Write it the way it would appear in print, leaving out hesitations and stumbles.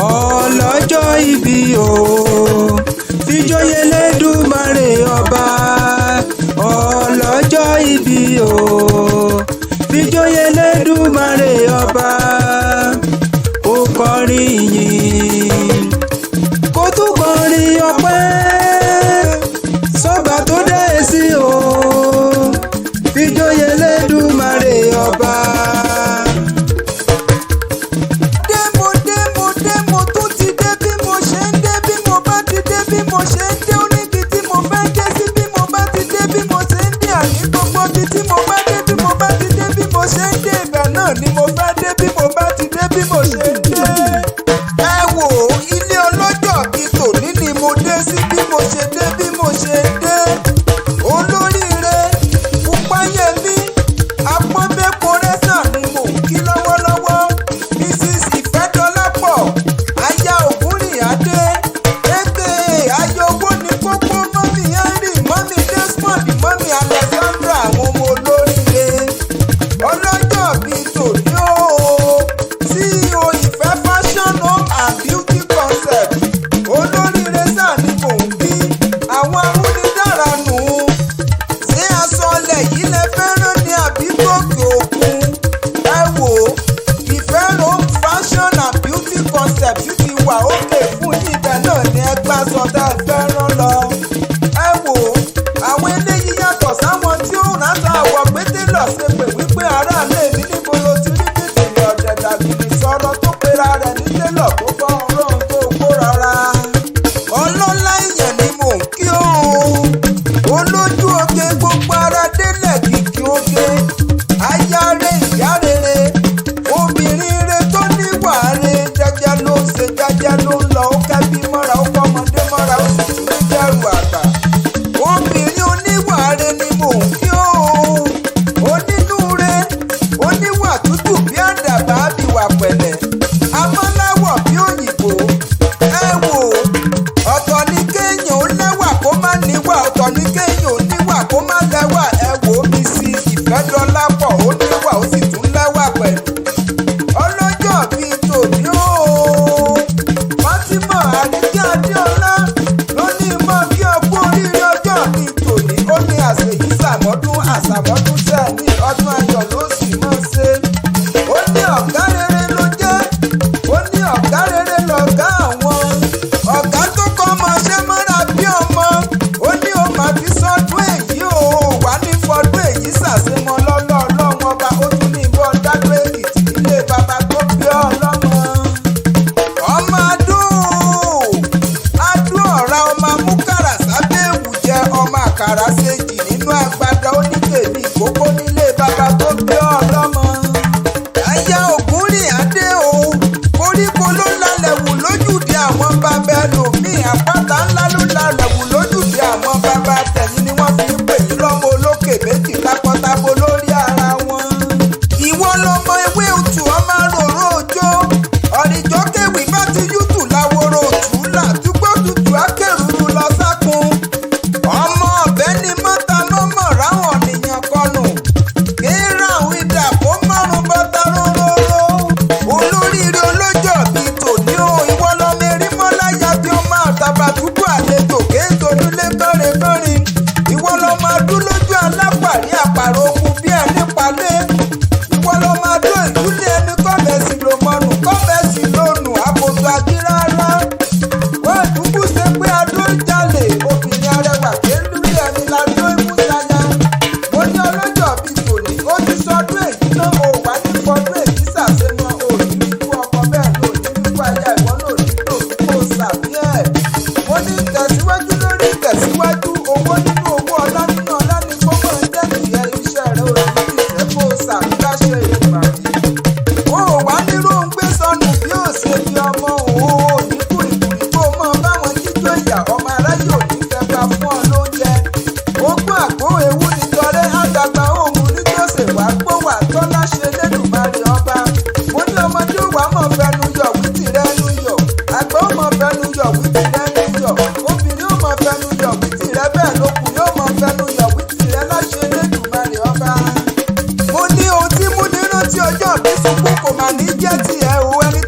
ọlọ́jọ́ ìbí o fìjòyè lẹ́dùmarè ọba ọlọ́jọ́ ìbí o fìjòyè lẹ́dùmarè ọba ó kọrin ìyìn kó tún kọrin ọpẹ́ sọ́ba tó dé sí o fìjòyè lẹ́dùmarè ọba. Ni mo fẹ́ dé bí mo bá ti dé bí mo ṣe ń dé. Ẹ wò ilé ọlọ́jọ́ bíi tòní ni mo dé sí bí mo ṣe dé bí mo ṣe ń dé. Olóríire Fúnpáyẹmí Apọ́nbéporẹ́sà ni mò ń kí lọ́wọ́lọ́wọ́. Mrs. Ifedolapo aya Ogunrinade aka aya Owonikoko mọ́mí Henry mọ́mí Desmond mọ́mí Alexandra àwọn ọmọ olóríire. Ọlọ́jọ́ bíi tòní o CEO Ìfẹ́ fashion home and beauty concept olóríire sáà ni mò ń bí àwọn amúnidára nù ṣé aṣọ ọlẹ̀ yìí lẹ fẹ́ràn ní àbí gòkè òkun ẹ wò Ìfẹ́ home fashion and beauty concept ti wà òkè fún yín ibẹ̀ náà ní ẹgbẹ́ aṣọ tá ẹ fẹ́ràn lọ ẹ wò àwọn eléyìí yàtọ̀ sáwọn tí ó rántá àwọ̀ pétélọ̀ ṣe pè wípé aráàlú èmi níbo ló ti rí bìtìrì ọ̀dẹ̀dàgbìnì sọ̀rọ̀ tó pera rẹ̀ ní télọ̀ tó bọ́ ọlọ́run tó kó rọra. Ọlọ́lá ìyẹn ni mò ń kí o olójú oge gbogbo ara délẹ̀ kìkì oge ayáre ìyá rere obìnrin re tó níwà re jẹ́jẹ́ ló ń ṣe jẹ́jẹ́ ló ń lọ ó kẹ́bí mọ́ra ó fọmọdé mọ́ra ó sì tún ní dẹ́rù àgbà obìnrin oníwàre ni mò ń kí o onínúure oníwà tútù bí àdàbà àbíwà pẹ̀lẹ́ amọ́láwọ̀ bí òyìnbó ẹ wò ọ̀tọ̀ ní kéèyàn ó lẹ́wà kó má níwà ọ̀tọ̀ ní kéèyàn ó níwà kó má lẹ́wà ẹ wò Mrs. Ifedolapo ó níwà ó sì tún lẹ́wà pẹ̀lú ọlọ́jọ́ bíi tòní o Fatima Àríkí Adéọlá ló ní mọ́ kí ọkú oríire ọjọ́ bíi tòní ó ní àṣeyí sàmọ́dún àṣàmọ́dún tẹ̀ ní ọdún ayọ̀ ló sì mọ́ ṣe ó ní ọ̀gá rere ló jẹ́ ó ní ọ̀gá rere lọ̀gá àwọn ọ̀gá tó kọ́ ọmọọṣẹ́ mọ́ra bí ọmọ ó ní ó máa fi sọ́dún èyí o wà ní fọdún èyí ṣàṣemọ lọ́lọ́ ọlọ́run ọba ó tún ní ìbọn dágbé Èkìtì nílé bàbá tó bí ọlọ́mọ ọmọ adún ọ̀ra ọmọ amúkàrà sábẹ́ èwù jẹ ọmọ àkàrà ṣèjì nínú agbada onítèmi ìkókó nílé bàbá tó bí ọlọ́mọ aya Ogunrinade o koríko ló lálẹ́ wù lójúde àwọn bàbá ẹlòmíì àpáta ńlá ló lálẹ́ wù lójúde àwọn bàbá tẹ̀yìn ni wọ́n fi ń pè yín lọ́mọ olókè méjì lápọ́tábó lórí ara wọn. Ìwọ lọmọ ewé òtù ọmọ rorò òjò ọ̀rìjọ́ kéwì bá ti yútù láwòrò òtù là túgbó tutù akérùrù lọ sákun ọmọ ọ̀bẹ ni mọ́ta mọ́mọ́ ráwọn nìyàn kọnù kéèrà àwọn ìdà kó márùn bọ́tà róróró olóríire ọlọ́jọ́ bíi tòní o ìwọ lọmọ erímọ́láyà bí ó máa tàbàtúbù àlejò kéètò nílé kọ́rin ìwọ lọmọ adúlójú alápàrí àpàrọ̀ ogun bí ẹni palẹ̀ ìwọ lọmọ adó ìdúlé ẹni kọ́mẹ̀sì ló mọ̀nù kọ́mẹ̀sì lónù àbòtò àgírárá wọ́n dúkú ṣe pé adó ń jalè obìnrin arẹwà kéńdúrí ẹni ládó ìmúṣayá mo ní ọlọ́jọ́ bíi tòní ó ti sọdún èyí náà ò wá ní fọdún èyí ṣàṣemọ òní ikú ọkọ bẹ́ẹ̀ ló ní ikú aya ìwọ náà ní tòkú kó sàmí ẹ̀ mo ní tẹ̀síwájú lórí tẹ̀síwájú owó nínú owó ọlá nínú ọlá ní kókó ẹjẹ́ nìyẹn iṣẹ́ rẹ̀ ò ní ìfẹ́ kó sàmí láṣẹ ìgbàdí o ò wá nírò ń gbé sọnù bí ó ṣe fi ọmọ òun ò ní kùrìkùrì kó mọ báwọn jíjó ìyá ọmọ aráyé ò ní fẹ́ gba fún ọ lóúnjẹ ogún àgbo ewu nítorí àdàgbà òun ní jọ́sẹ̀ wá gbówà tọ́lá ṣe lẹ́dùnmarè ọba mo ní ọmọdé wàá mọ̀ fẹnu yọ wítì rẹ́nu yọ àgbà ó mọ̀ fẹnu yọ wítì rẹ́nu yọ obìnrin ó mọ̀ fẹnu yọ wítì rẹ́ bẹ́ẹ̀ lókùnrin ó mọ̀ fẹnu yọ wítì rẹ́ láṣẹ lẹ́dùnmarè ọba mo ní ohun tí mú ní rántí ọjọ́ bí sunkún kò mà ní jẹ́ tiẹ̀ o ẹni